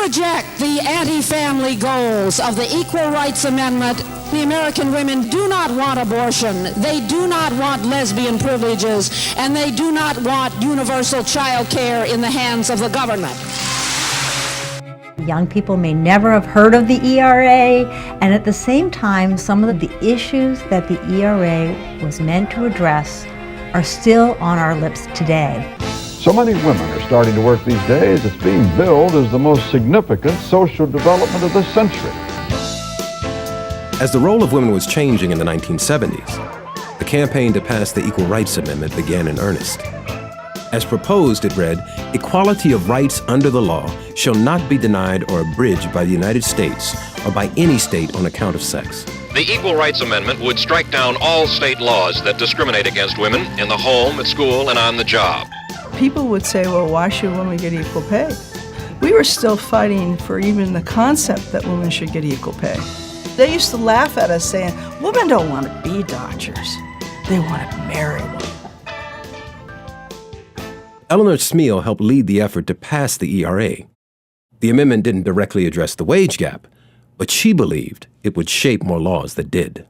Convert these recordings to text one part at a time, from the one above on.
reject the anti-family goals of the Equal Rights Amendment. The American women do not want abortion, they do not want lesbian privileges, and they do not want universal child care in the hands of the government. Young people may never have heard of the ERA, and at the same time, some of the issues that the ERA was meant to address are still on our lips today. So many women are starting to work these days, it's being billed as the most significant social development of the century. As the role of women was changing in the 1970s, the campaign to pass the Equal Rights Amendment began in earnest. As proposed, it read, "Equality of rights under the law shall not be denied or abridged by the United States or by any state on account of sex." The Equal Rights Amendment would strike down all state laws that discriminate against women in the home, at school, and on the job. People would say, well, why should women get equal pay? We were still fighting for even the concept that women should get equal pay. They used to laugh at us saying, women don't want to be doctors, they want to marry one. Eleanor Smeal helped lead the effort to pass the ERA. The amendment didn't directly address the wage gap, but she believed it would shape more laws that did.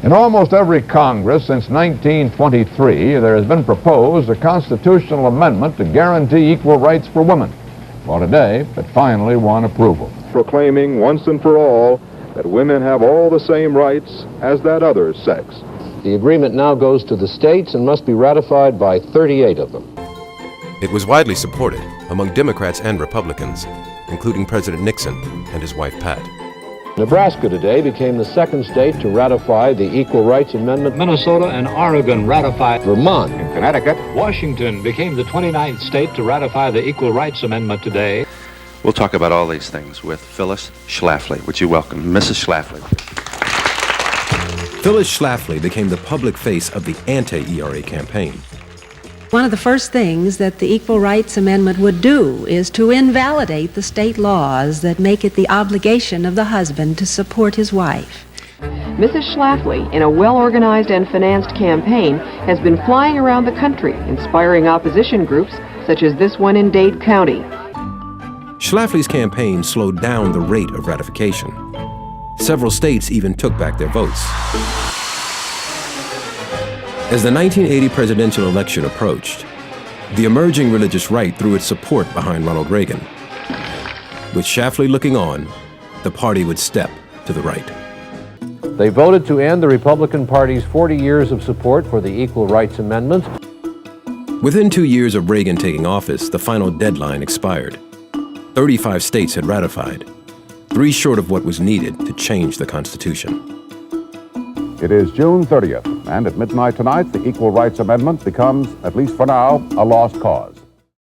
In almost every Congress since 1923, there has been proposed a constitutional amendment to guarantee equal rights for women. Well, today, it finally won approval. Proclaiming once and for all that women have all the same rights as that other sex. The agreement now goes to the states and must be ratified by 38 of them. It was widely supported among Democrats and Republicans, including President Nixon and his wife Pat. Nebraska today became the second state to ratify the Equal Rights Amendment. Minnesota and Oregon ratified. Vermont. In Connecticut. Washington became the 29th state to ratify the Equal Rights Amendment today. We'll talk about all these things with Phyllis Schlafly. Would you welcome Mrs. Schlafly? Phyllis Schlafly became the public face of the anti-ERA campaign. One of the first things that the Equal Rights Amendment would do is to invalidate the state laws that make it the obligation of the husband to support his wife. Mrs. Schlafly, in a well-organized and financed campaign, has been flying around the country, inspiring opposition groups such as this one in Dade County. Schlafly's campaign slowed down the rate of ratification. Several states even took back their votes. As the 1980 presidential election approached, the emerging religious right threw its support behind Ronald Reagan. With Schlafly looking on, the party would step to the right. They voted to end the Republican Party's 40 years of support for the Equal Rights Amendment. Within 2 years of Reagan taking office, the final deadline expired. 35 states had ratified, 3 short of what was needed to change the Constitution. It is June 30th, and at midnight tonight, the Equal Rights Amendment becomes, at least for now, a lost cause.